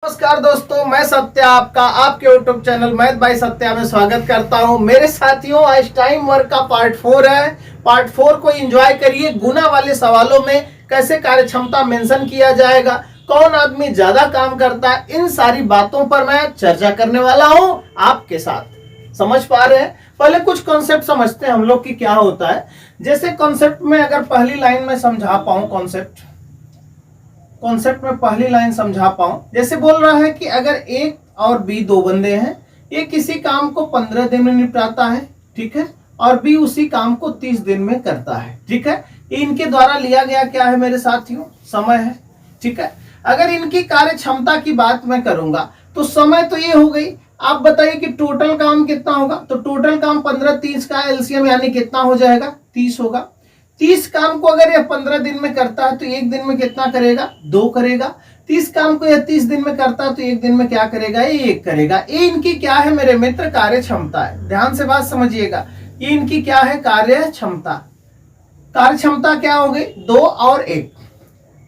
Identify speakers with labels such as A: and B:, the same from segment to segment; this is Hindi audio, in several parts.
A: नमस्कार दोस्तों, मैं सत्य आपका आपके YouTube channel math bye Satya में स्वागत करता हूं। मेरे साथियों, आज टाइम वर्क का पार्ट 4 है। पार्ट 4 को एंजॉय करिए। गुना वाले सवालों में कैसे कार्य क्षमता मेंशन किया जाएगा, कौन आदमी ज्यादा काम करता है, इन सारी बातों पर मैं चर्चा करने वाला हूं आपके साथ। समझ पा रहे हैं? पहले कुछ कॉन्सेप्ट समझते हैं हम लोग की क्या होता है। जैसे कॉन्सेप्ट में अगर पहली लाइन में समझा पाऊं, कॉन्सेप्ट में पहली लाइन समझा पाऊं, जैसे बोल रहा है कि अगर ए और बी दो बंदे हैं, ए किसी काम को 15 दिन में निपटाता है, ठीक है, और बी उसी काम को 30 दिन में करता है, ठीक है। इनके द्वारा लिया गया क्या है मेरे साथियों? समय है, ठीक है। अगर इनकी कार्य क्षमता की बात मैं करूंगा तो समय तो ये हो गई। आप बताइए कि टोटल काम कितना होगा? तो टोटल काम 15-30 का एलसीएम यानी कितना हो जाएगा? 30 होगा। 30 काम को अगर यह 15 दिन में करता है तो एक दिन में कितना करेगा? 2 करेगा। 30 काम को यह 30 दिन में करता है तो एक दिन में क्या करेगा? ये 1 करेगा। ये इनकी क्या है मेरे मित्र? कार्य क्षमता है। ध्यान से बात समझिएगा, ये इनकी क्या है? कार्य क्षमता। कार्य क्षमता क्या हो गई? 2 और 1।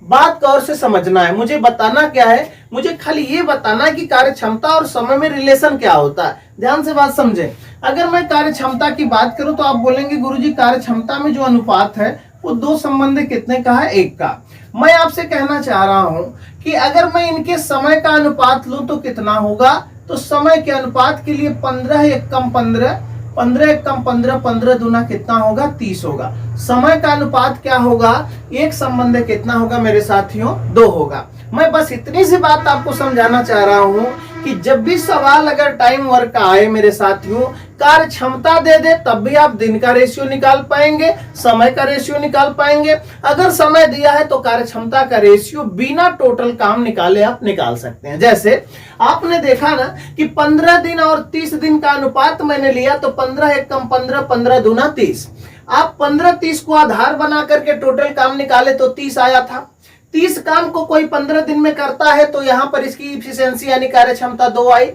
A: बात गौर से समझना है। मुझे बताना क्या है? मुझे खाली ये बताना है कि कार्य क्षमता और समय में रिलेशन क्या होता है। ध्यान से बात समझे। अगर मैं कार्य क्षमता की बात करूं तो आप बोलेंगे गुरुजी कार्य क्षमता में जो अनुपात है वो 2 संबंध कितने का है? 1 का। मैं आपसे कहना चाह रहा हूं कि अगर मैं इनके समय का अनुपात लूं तो कितना होगा? तो समय के अनुपात के लिए 15 1 कम 15, 15 1 कम 15, 15 दूना कितना होगा? 30 होगा। समय का अनुपात क्या होगा? एक संबंध कितना होगा मेरे साथियों? 2 होगा। मैं बस इतनी सी बात आपको समझाना चाह रहा हूं कि जब भी सवाल अगर टाइम वर्क का आए मेरे साथियों, कार्य क्षमता दे दे तब भी आप दिन का रेशियो निकाल पाएंगे, समय का रेशियो निकाल पाएंगे। अगर समय दिया है तो कार्य क्षमता का रेशियो बिना टोटल काम निकाले आप निकाल सकते हैं। जैसे आपने देखा ना कि 15 दिन और 30 दिन का अनुपात मैंने लिया तो 15 1 कम 15, 15 दूना 30। आप 15-30 को आधार बना करके टोटल काम निकाले तो 30 आया था। 30 काम को कोई 15 दिन में करता है तो यहां पर इसकी इफिशिएंसी यानी कार्य क्षमता 2 आई।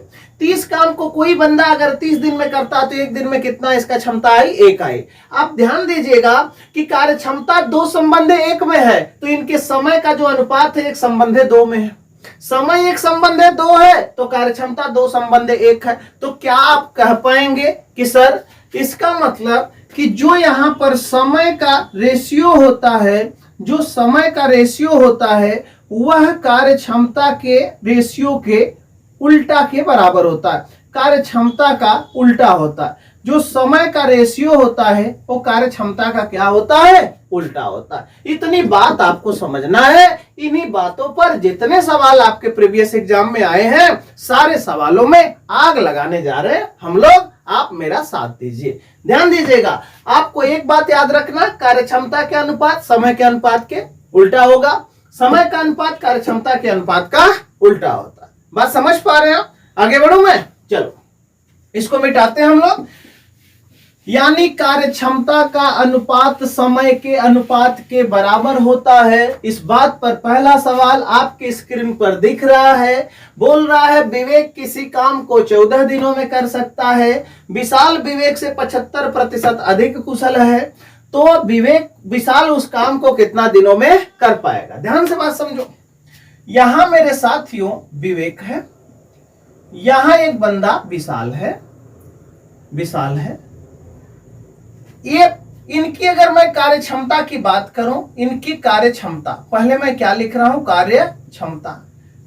A: 30 काम को कोई बंदा अगर 30 दिन में करता है तो एक दिन में कितना इसका क्षमता आई? 1 आई। आप ध्यान दीजिएगा कि कार्य क्षमता 2 संबंध 1 में है तो इनके समय का जो अनुपात है 1 संबंध 2 में है। समय 1 संबंध 2 है तो कार्य क्षमता 2 संबंध 1 है। तो क्या आप कह पाएंगे कि सर इसका मतलब कि जो यहां पर समय का रेशियो होता है, जो समय का रेशियो होता है वह कार्य क्षमता के रेशियो के उल्टा के बराबर होता है। कार्य क्षमता का उल्टा होता है। जो समय का रेशियो होता है वो कार्य क्षमता का क्या होता है? उल्टा होता है। इतनी बात आपको समझना है। इन्हीं बातों पर जितने सवाल आपके प्रीवियस एग्जाम में आए हैं सारे सवालों में आग लगाने जा रहे हैं हम लोग। आप मेरा साथ दीजिए, ध्यान दीजिएगा। आपको एक बात याद रखना, कार्य क्षमता के अनुपात समय के अनुपात के उल्टा होगा। समय का अनुपात कार्य क्षमता के अनुपात का उल्टा होता है। बात समझ पा रहे हैं? आगे बढ़ू मैं? चलो इसको मिटाते हैं हम लोग। यानी कार्य क्षमता का अनुपात समय के अनुपात के बराबर होता है। इस बात पर पहला सवाल आपके स्क्रीन पर दिख रहा है। बोल रहा है विवेक किसी काम को 14 दिनों में कर सकता है। विशाल विवेक से 75% अधिक कुशल है तो विशाल उस काम को कितना दिनों में कर पाएगा? ध्यान से बात समझो। यहां मेरे साथियों विवेक है, यहां एक बंदा विशाल है, ये इनकी अगर मैं कार्य क्षमता की बात करूं, इनकी कार्य क्षमता पहले मैं क्या लिख रहा हूं? कार्य क्षमता।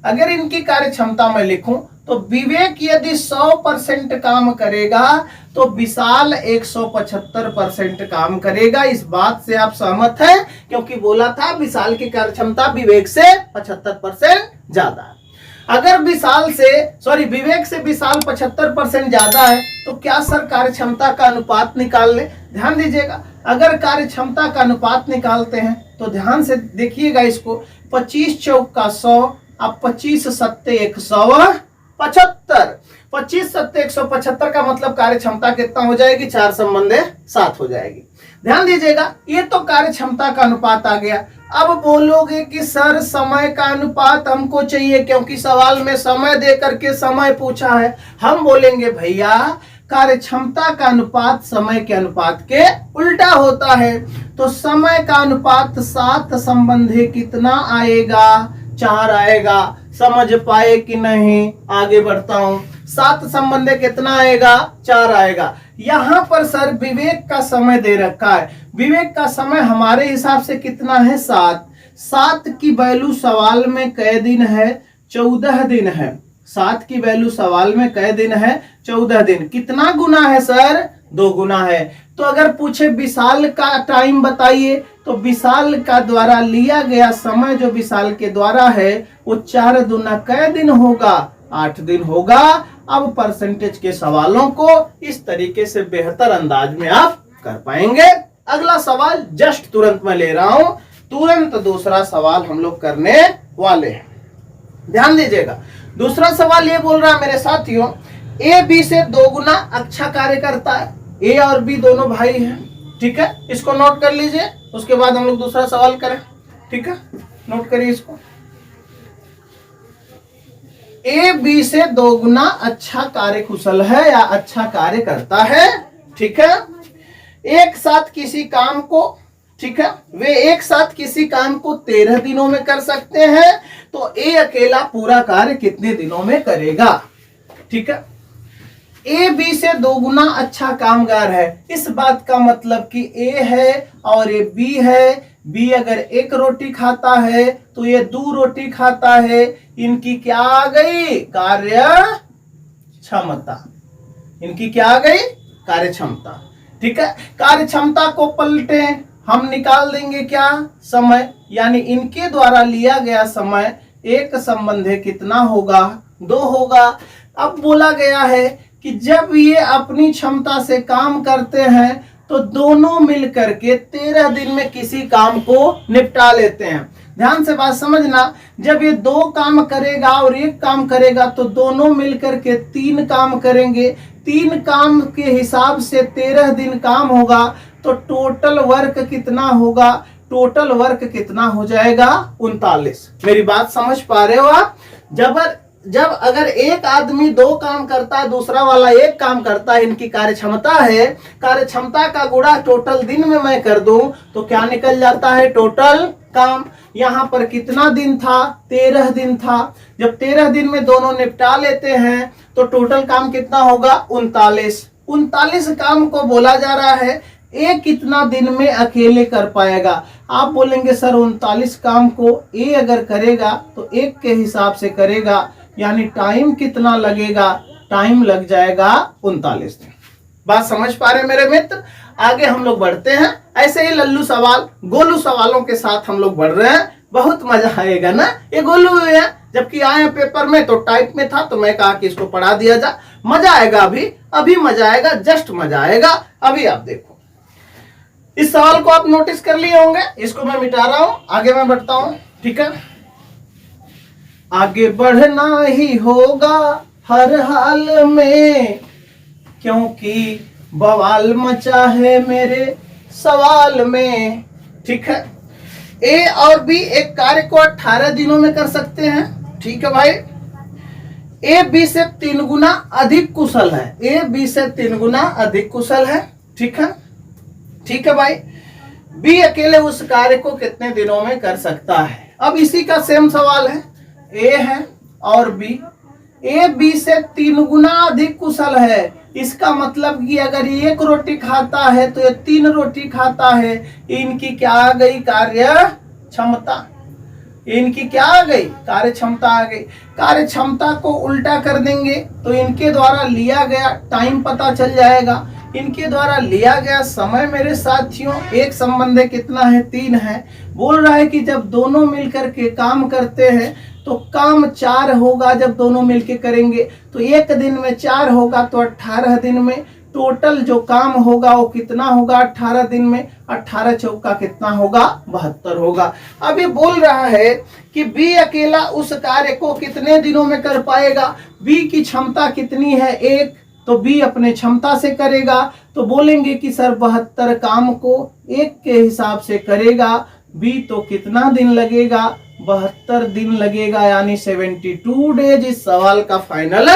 A: अगर इनकी कार्य क्षमता मैं लिखूं तो विवेक यदि 100% काम करेगा तो विशाल 175% काम करेगा। इस बात से आप सहमत हैं? क्योंकि बोला था विशाल की कार्य क्षमता विवेक से 75% ज्यादा है। अगर विवेक से विशाल 75% ज्यादा है तो क्या सर कार्य क्षमता का अनुपात निकाल ले? ध्यान दीजिएगा। अगर कार्य क्षमता का अनुपात निकालते हैं तो ध्यान से देखिएगा इसको। 25 चौक का 100, अब 25 सत्ते 175। 25 सत्ते 175 का मतलब कार्य क्षमता कितना हो जाएगी? 4 संबंधे 7 हो जाएगी। ध्यान दीजिएगा, ये तो कार्य क्षमता का अनुपात आ गया। अब बोलोगे कि सर समय का अनुपात हमको चाहिए क्योंकि सवाल में समय दे करके समय पूछा है। हम बोलेंगे भैया कार्य क्षमता का अनुपात समय के अनुपात के उल्टा होता है। तो समय का अनुपात 7 संबंधी कितना आएगा? 4 आएगा। समझ पाए कि नहीं? आगे बढ़ता हूं। 7 संबंध कितना आएगा? 4 आएगा। यहां पर सर विवेक का समय दे रखा है। विवेक का समय हमारे हिसाब से कितना है? 7। 7 की वैल्यू सवाल में कै दिन है? 14 दिन है। 7 की वैल्यू सवाल में कै दिन है? 14 दिन। कितना गुना है सर? 2 गुना है। तो अगर पूछे विशाल का टाइम बताइए, तो विशाल का द्वारा लिया गया समय जो विशाल के द्वारा है वो 4 दूना कै दिन होगा? 8 दिन होगा। अब परसेंटेज के सवालों को इस तरीके से बेहतर अंदाज में आप कर पाएंगे। अगला सवाल जस्ट तुरंत मैं ले रहा हूं, तुरंत दूसरा सवाल हम लोग करने वाले हैं, ध्यान दीजिएगा। दूसरा सवाल ये बोल रहा है मेरे साथियों, ए बी से 2 गुना अच्छा कार्य करता है। ए और बी दोनों भाई हैं, ठीक है, इसको नोट कर लीजिए। उसके बाद हम लोग दूसरा सवाल करें, ठीक है, नोट करिए इसको। ए बी से 2 गुना अच्छा कार्य कुशल है या अच्छा कार्य करता है, ठीक है। एक साथ किसी काम को, ठीक है, वे एक साथ किसी काम को 13 दिनों में कर सकते हैं, तो ए अकेला पूरा कार्य कितने दिनों में करेगा? ठीक है, ए बी से 2 गुना अच्छा कामगार है। इस बात का मतलब कि ए है और ये बी है। बी अगर 1 रोटी खाता है तो ये 2 रोटी खाता है। इनकी क्या आ गई? कार्य क्षमता। इनकी क्या आ गई? कार्य क्षमता, ठीक है। कार्य क्षमता को पलटे हम निकाल देंगे क्या? समय, यानी इनके द्वारा लिया गया समय एक संबंध कितना होगा? 2 होगा। अब बोला गया है कि जब ये अपनी क्षमता से काम करते हैं तो दोनों मिलकर के 13 दिन में किसी काम को निपटा लेते हैं। ध्यान से बात समझना, जब ये 2 काम करेगा और 1 काम करेगा तो दोनों मिलकर के 3 काम करेंगे। 3 काम के हिसाब से 13 दिन काम होगा, तो टोटल वर्क कितना होगा? टोटल वर्क कितना हो जाएगा? 39। मेरी बात समझ पा रहे हो आप? जब अगर एक आदमी 2 काम करता है, दूसरा वाला 1 काम करता है, इनकी कार्य क्षमता है, कार्य क्षमता का गुणा टोटल दिन में मैं कर दूं तो क्या निकल जाता है? टोटल काम। यहाँ पर कितना दिन था? 13 दिन था। जब 13 दिन में दोनों निपटा लेते हैं तो टोटल काम कितना होगा? 39। 39 काम को बोला जा रहा है ए कितना दिन में अकेले कर पाएगा? आप बोलेंगे सर 39 काम को ए अगर करेगा तो 1 के हिसाब से करेगा, यानी टाइम कितना लगेगा? टाइम लग जाएगा 39 दिन। बात समझ पा रहे मेरे मित्र? आगे हम लोग बढ़ते हैं। ऐसे ही लल्लू सवाल, गोलू सवालों के साथ हम लोग बढ़ रहे हैं। बहुत मजा आएगा ना? ये गोलू है, जबकि आए पेपर में तो टाइप में था, तो मैं कहा कि इसको पढ़ा दिया जा। मजा आएगा, अभी मजा आएगा, जस्ट मजा आएगा। अभी आप देखो, इस सवाल को आप नोटिस कर लिए होंगे। इसको मैं मिटा रहा हूं, आगे मैं बढ़ता हूं, ठीक है। आगे बढ़ना ही होगा हर हाल में, क्योंकि बवाल मचा है मेरे सवाल में, ठीक है। ए और बी एक कार्य को 18 दिनों में कर सकते हैं, ठीक है भाई। ए बी से 3 गुना अधिक कुशल है। ए बी से 3 गुना अधिक कुशल है, ठीक है, ठीक है भाई। बी अकेले उस कार्य को कितने दिनों में कर सकता है? अब इसी का सेम सवाल है। ए है और बी, ए बी से 3 गुना अधिक कुशल है। इसका मतलब कि अगर 1 रोटी खाता है तो ये 3 रोटी खाता है। इनकी क्या आ गई? कार्य क्षमता। इनकी क्या आ गई? कार्य क्षमता आ गई। कार्य क्षमता को उल्टा कर देंगे तो इनके द्वारा लिया गया टाइम पता चल जाएगा। इनके द्वारा लिया गया समय मेरे साथियों, एक संबंध कितना है? 3 है। बोल रहा है कि जब दोनों मिलकर के काम करते हैं तो काम 4 होगा। जब दोनों मिलकर करेंगे तो 1 दिन में 4 होगा, तो 18 दिन में टोटल जो काम होगा वो कितना होगा? 18 दिन में 18 चौका कितना होगा? 72 होगा। अब ये बोल रहा है कि बी अकेला उस कार्य को कितने दिनों में कर पाएगा? बी की क्षमता कितनी है? 1, तो बी अपने क्षमता से करेगा। तो बोलेंगे कि सर 72 काम को 1 के हिसाब से करेगा। बी तो कितना दिन लगेगा? 72 दिन लगेगा, यानी 72 डेज इस सवाल का फाइनल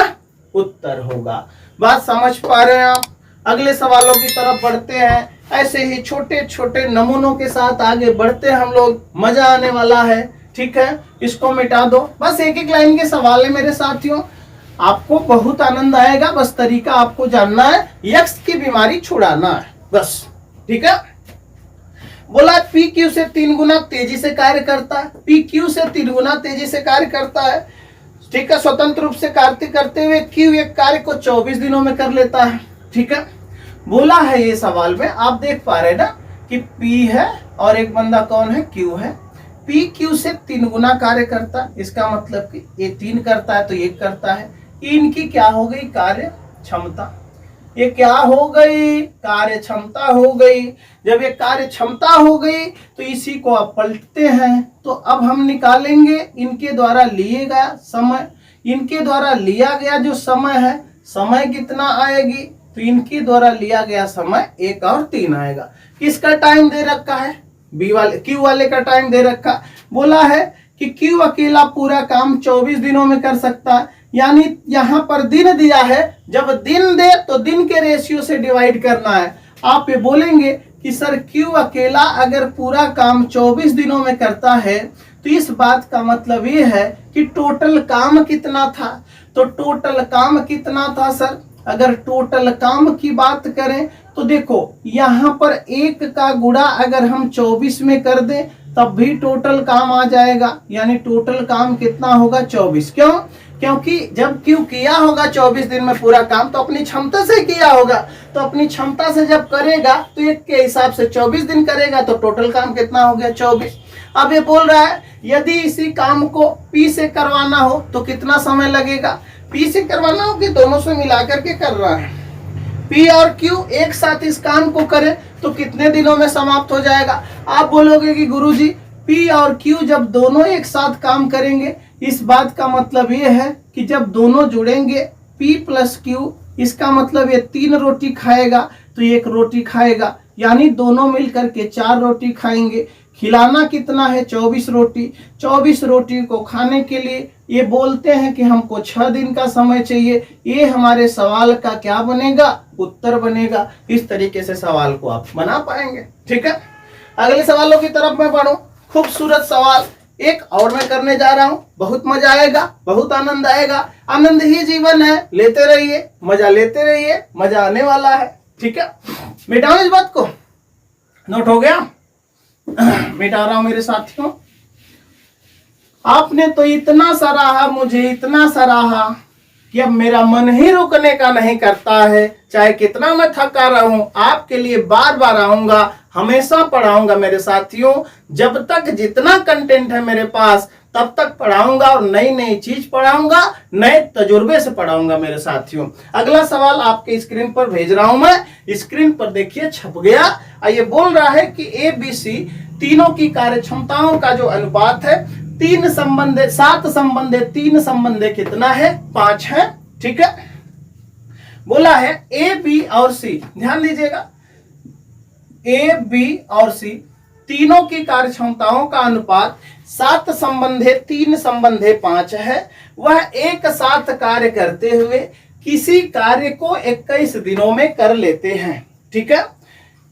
A: उत्तर होगा। बात समझ पा रहे हैं आप? अगले सवालों की तरफ बढ़ते हैं। ऐसे ही छोटे छोटे नमूनों के साथ आगे बढ़ते हैं हम लोग, मजा आने वाला है, ठीक है, इसको मिटा दो। बस एक एक लाइन के सवाल है मेरे साथियों, आपको बहुत आनंद आएगा। बस तरीका आपको जानना है, यक्स की बीमारी छुड़ाना है बस। ठीक है, बोला पी क्यू से 3 गुना तेजी से कार्य करता है, पी क्यू से 3 गुना तेजी से कार्य करता है। ठीक है, स्वतंत्र रूप से कार्य करते हुए क्यू एक कार्य को 24 दिनों में कर लेता है। ठीक है, बोला है ये सवाल में, आप देख पा रहे ना कि पी है और एक बंदा कौन है, क्यू है। पी क्यू से 3 गुना कार्य करता है, इसका मतलब कि ये 3 करता है तो 1 करता है। इनकी क्या हो गई, कार्य क्षमता। ये क्या हो गई, कार्य क्षमता हो गई। जब ये कार्य क्षमता हो गई तो इसी को आप पलटते हैं, तो अब हम निकालेंगे इनके द्वारा लिए गया समय। इनके द्वारा लिया गया जो समय है, समय कितना आएगी, तो इनके द्वारा लिया गया समय 1 और 3 आएगा। किसका टाइम दे रखा है, बी वाले, क्यू वाले का टाइम दे रखा। बोला है कि क्यू अकेला पूरा काम 24 दिनों में कर सकता है, यानी यहां पर दिन दिया है, जब दिन दे तो दिन के रेशियो से डिवाइड करना है। आप ये बोलेंगे कि सर क्यू अकेला अगर पूरा काम 24 दिनों में करता है तो इस बात का मतलब ये है कि टोटल काम कितना था। तो टोटल काम कितना था सर, अगर टोटल काम की बात करें तो देखो यहां पर 1 का गुणा अगर हम 24 में कर दें तब भी टोटल काम आ जाएगा, यानी टोटल काम कितना होगा, 24। क्यों, क्योंकि जब क्यू किया होगा 24 दिन में पूरा काम तो अपनी क्षमता से किया होगा, तो अपनी क्षमता से जब करेगा तो 1 के हिसाब से 24 दिन करेगा, तो टोटल काम कितना हो गया, 24। अब ये बोल रहा है यदि इसी काम को पी से करवाना हो तो कितना समय लगेगा, पी से करवाना हो कि दोनों से मिलाकर के कर रहा है। पी और क्यू एक साथ इस काम को करे तो कितने दिनों में समाप्त हो जाएगा। आप बोलोगे कि गुरुजी पी और क्यू जब दोनों एक साथ काम करेंगे, इस बात का मतलब ये है कि जब दोनों जुड़ेंगे P प्लस Q, इसका मतलब ये 3 रोटी खाएगा तो 1 रोटी खाएगा, यानी दोनों मिलकर के 4 रोटी खाएंगे। खिलाना कितना है, 24 रोटी। 24 रोटी को खाने के लिए ये बोलते हैं कि हमको 6 दिन का समय चाहिए। ये हमारे सवाल का क्या बनेगा, उत्तर बनेगा। इस तरीके से सवाल को आप बना पाएंगे। ठीक है, अगले सवालों की तरफ मैं बढ़ूं। खूबसूरत सवाल एक और मैं करने जा रहा हूं, बहुत मजा आएगा, बहुत आनंद आएगा। आनंद ही जीवन है, लेते रहिए, मजा लेते रहिए, मजा आने वाला है। ठीक है, मिटाओ इस बात को, नोट हो गया, मिटा रहा हूं मेरे साथियों। आपने तो इतना सराहा, मुझे इतना सराहा कि अब मेरा मन ही रुकने का नहीं करता है। चाहे कितना मैं थका रहूं, आपके लिए बार बार आऊंगा, हमेशा पढ़ाऊंगा मेरे साथियों। जब तक जितना कंटेंट है मेरे पास तब तक पढ़ाऊंगा और नई नई चीज पढ़ाऊंगा, नए तजुर्बे से पढ़ाऊंगा मेरे साथियों। अगला सवाल आपके स्क्रीन पर भेज रहा हूं मैं, स्क्रीन पर देखिए, छप गया। ये बोल रहा है कि ABC तीनों की कार्य क्षमताओं का जो अनुपात है 3 संबंधे 7 संबंधे 3 संबंधे कितना है, 5 है। ठीक है, बोला है A, B और C, ध्यान दीजिएगा, A, B और C तीनों की कार्य क्षमताओं का अनुपात 7 संबंधे 3 संबंधे 5 है। वह एक साथ कार्य करते हुए किसी कार्य को 21 दिनों में कर लेते हैं। ठीक है,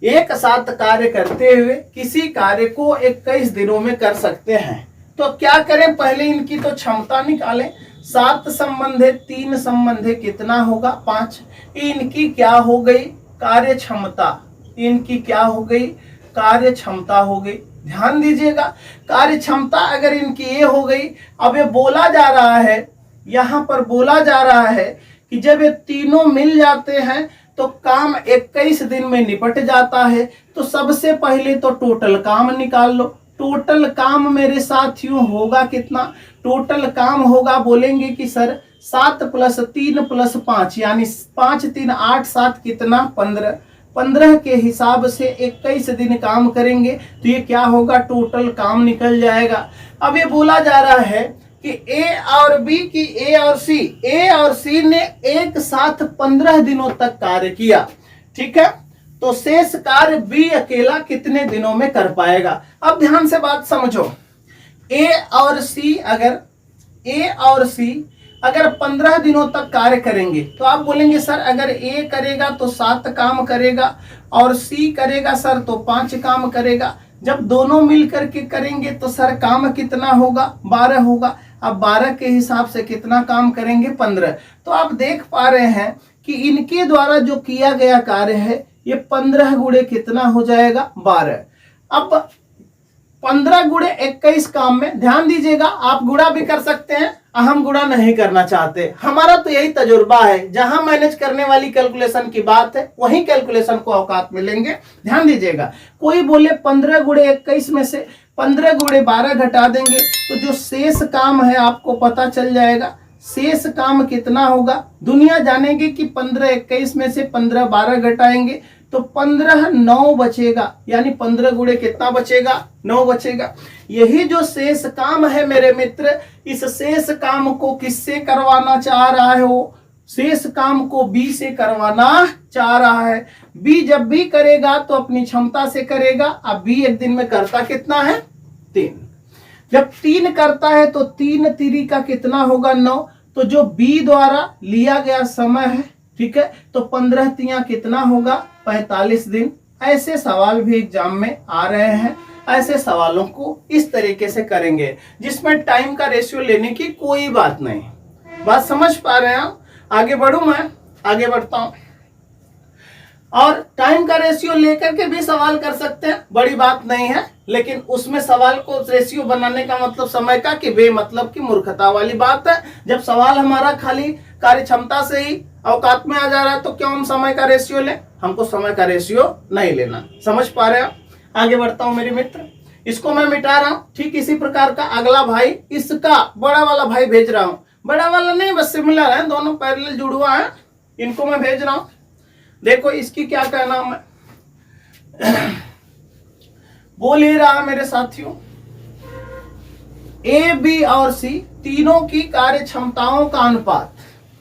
A: एक साथ कार्य करते हुए किसी कार्य को 21 दिनों में कर सकते हैं। तो क्या करें, पहले इनकी तो क्षमता निकालें। 7 संबंधे 3 संबंधे कितना होगा, 5। इनकी क्या हो गई, कार्य क्षमता। इनकी क्या हो गई, कार्य क्षमता हो गई। ध्यान दीजिएगा, कार्य क्षमता अगर इनकी ये हो गई, अब ये बोला जा रहा है, यहां पर बोला जा रहा है कि जब ये तीनों मिल जाते हैं तो काम 21 दिन में निपट जाता है। तो सबसे पहले तो टोटल काम निकाल लो। टोटल काम मेरे साथियों होगा कितना, टोटल काम होगा, बोलेंगे कि सर 7 + 3 + 5 यानी 5 3 8 7 कितना, 15। 15 के हिसाब से 21 दिन काम करेंगे तो ये क्या होगा, टोटल काम निकल जाएगा। अब ये बोला जा रहा है कि A और B की A और C ने एक साथ 15 दिनों तक कार्य किया। ठीक है, तो शेष कार्य B अकेला कितने दिनों में कर पाएगा। अब ध्यान से बात समझो, A और C अगर 15 दिनों तक कार्य करेंगे तो आप बोलेंगे सर अगर A करेगा तो 7 काम करेगा और C करेगा सर तो 5 काम करेगा। जब दोनों मिल करके करेंगे तो सर काम कितना होगा, 12 होगा। अब 12 के हिसाब से कितना काम करेंगे, 15। तो आप देख पा रहे हैं कि इनके द्वारा जो किया गया कार्य है ये 15 गुणे कितना हो जाएगा, 12। अब 15 गुणे 21 काम में ध्यान दीजिएगा, आप गुणा भी कर सकते हैं, हम गुणा नहीं करना चाहते। हमारा तो यही तजुर्बा है, जहां मैनेज करने वाली कैलकुलेशन की बात है वहीं कैलकुलेशन को औकात में लेंगे। ध्यान दीजिएगा, कोई बोले 15 गुणे 21 में से 15 गुणे 12 घटा देंगे तो जो शेष काम है आपको पता चल जाएगा। शेष काम कितना होगा, दुनिया जानेगी कि 15 21 में से 15 12 घटाएंगे तो 15 9 बचेगा, यानी 15 गुणे कितना बचेगा, 9 बचेगा। यही जो शेष काम है मेरे मित्र, इस शेष काम को किससे करवाना चाह रहा है, वो शेष काम को बी से करवाना चाह रहा है। बी जब भी करेगा तो अपनी क्षमता से करेगा। अब बी एक दिन में करता कितना है, 3। जब 3 करता है तो 3 3 का कितना होगा, 9। तो जो बी द्वारा लिया गया समय है, ठीक है, तो 15 3 कितना होगा, 45 दिन। ऐसे सवाल भी एग्जाम में आ रहे हैं। ऐसे सवालों को इस तरीके से करेंगे जिसमें टाइम का रेशियो लेने की कोई बात नहीं। बात समझ पा रहे हैं? आगे बढ़ूं, मैं आगे बढ़ता हूं। और टाइम का रेशियो लेकर के भी सवाल कर सकते हैं, बड़ी बात नहीं है। लेकिन उसमें सवाल को रेशियो बनाने का मतलब समय का कि बेमतलब की मूर्खता वाली बात है। जब सवाल हमारा खाली कार्य क्षमता से ही औकात में आ जा रहा है तो क्यों हम समय का रेशियो लें? हमको समय का रेशियो नहीं लेना। समझ पा रहे हो? आगे बढ़ता हूं मेरे मित्र, इसको मैं मिटा रहा हूं। ठीक इसी प्रकार का अगला भाई, इसका बड़ा वाला भाई भेज रहा हूं। बड़ा वाला नहीं, बस सिमिलर है, दोनों पैरेलल जुड़वा है, इनको मैं भेज रहा हूं। देखो इसकी क्या कहना है, बोल ही रहा मेरे साथियों, ए बी और सी तीनों की कार्य क्षमताओं का अनुपात,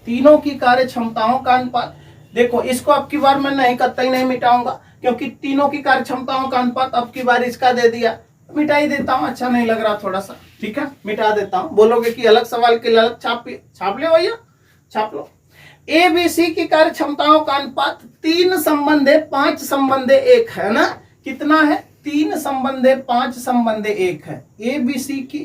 A: तीनों की कार्य क्षमताओं का अनुपात। देखो इसको अब की बार मैं नहीं कतई नहीं मिटाऊंगा, क्योंकि तीनों की कार्य क्षमताओं का अनुपात अब की बार इसका दे दिया, मिटा ही देता हूं, अच्छा नहीं लग रहा थोड़ा सा, ठीक है मिटा देता हूं। बोलोगे कि अलग सवाल के लिए अलग छाप ले भैया, छाप लो। ए बी सी की कार्य क्षमताओं का अनुपात 3 संबंधे 5 संबंधे 1 है ना, कितना है, 3 संबंधे 5 संबंधे 1 है। ए बी सी की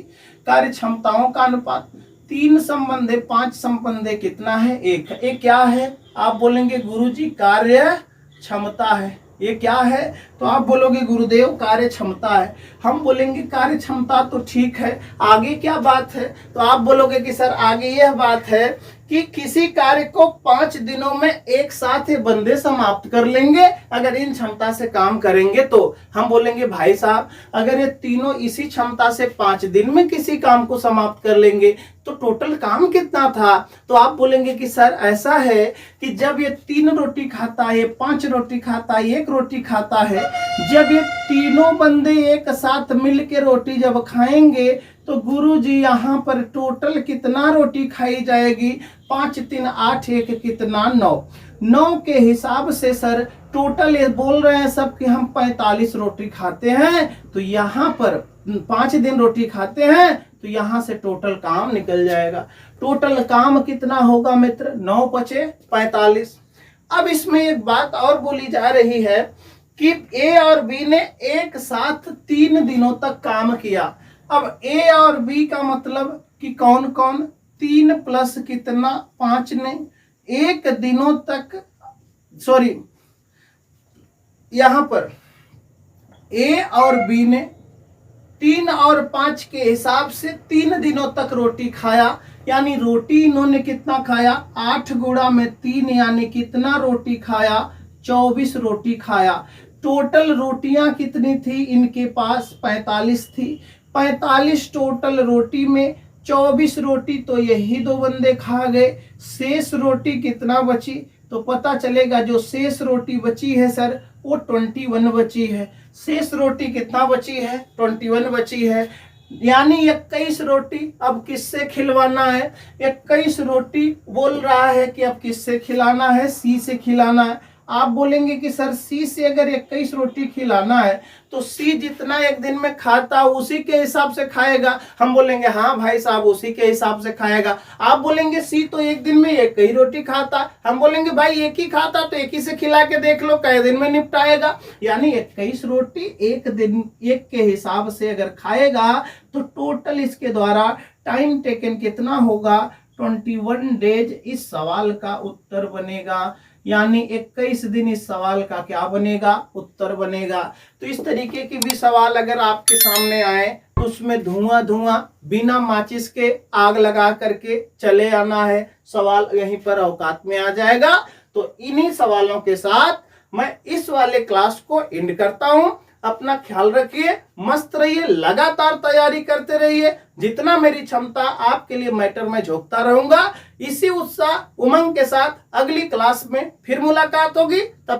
A: कार्य क्षमताओं का अनुपात 3 संबंधे 5 संबंधे कितना है, 1 है। ये क्या है? आप बोलेंगे गुरुजी कार्य क्षमता है। ये क्या है? तो आप बोलोगे गुरुदेव कार्य क्षमता है। हम बोलेंगे कार्य क्षमता तो ठीक है, आगे क्या बात है? तो आप बोलोगे कि सर आगे यह बात है कि किसी कार्य को 5 दिनों में एक साथ ये बंदे समाप्त कर लेंगे अगर इन क्षमता से काम करेंगे तो। हम बोलेंगे भाई साहब अगर ये तीनों इसी क्षमता से 5 दिन में किसी काम को समाप्त कर लेंगे तो टोटल काम कितना था? तो आप बोलेंगे कि सर ऐसा है कि जब ये 3 रोटी खाता है, ये 5 रोटी खाता है, 1 रोटी खाता है, जब ये तीनों बंदे एक साथ मिल के रोटी जब खाएंगे तो गुरुजी यहाँ पर टोटल कितना रोटी खाई जाएगी? 5 3 8 1 कितना, 9। 9 के हिसाब से सर टोटल ये बोल रहे हैं सब कि हम 45 रोटी खाते हैं, तो यहाँ पर 5 दिन रोटी खाते हैं तो यहाँ से टोटल काम निकल जाएगा। टोटल काम कितना होगा मित्र? 9 5 45। अब इसमें एक बात और बोली जा रही है कि ए और बी ने एक साथ 3 दिनों तक काम किया। अब ए और बी का मतलब कि कौन कौन? 3 प्लस कितना, 5 ने 1 दिनों तक, सॉरी यहां पर ए और बी ने 3 और 5 के हिसाब से 3 दिनों तक रोटी खाया, यानी रोटी इन्होंने कितना खाया? 8 गुणा में 3 यानी कितना रोटी खाया? 24 रोटी खाया। टोटल रोटियां कितनी थी इनके पास? 45 थी। 45 टोटल रोटी में 24 रोटी तो यही 2 बंदे खा गए। शेष रोटी कितना बची? तो पता चलेगा जो शेष रोटी बची है सर वो 21 बची है। शेष रोटी कितना बची है? 21 बची है, यानी 21 रोटी अब किससे खिलवाना है? 21 रोटी बोल रहा है कि अब किससे खिलाना है? सी से खिलाना है। आप बोलेंगे कि सर सी से अगर 21 रोटी खिलाना है तो सी जितना एक दिन में खाता उसी के हिसाब से खाएगा। हम बोलेंगे हाँ भाई साहब उसी के हिसाब से खाएगा। आप बोलेंगे सी तो एक दिन में एक ही रोटी खाता। हम बोलेंगे भाई एक ही खाता तो एक ही से खिला के देख लो कै दिन में निपटाएगा। यानी 21 रोटी एक दिन एक के हिसाब से अगर खाएगा तो टोटल इसके द्वारा टाइम टेकन कितना होगा, 21 डेज इस सवाल का उत्तर बनेगा। यानी 21 दिन इस सवाल का क्या बनेगा, उत्तर बनेगा। तो इस तरीके की भी सवाल अगर आपके सामने आए तो उसमें धुआं बिना माचिस के आग लगा करके चले आना है, सवाल यहीं पर औकात में आ जाएगा। तो इन्हीं सवालों के साथ मैं इस वाले क्लास को एंड करता हूं। अपना ख्याल रखिए, मस्त रहिए, लगातार तैयारी करते रहिए। जितना मेरी क्षमता आपके लिए मैटर में झोंकता रहूंगा। इसी उत्साह उमंग के साथ अगली क्लास में फिर मुलाकात होगी। तब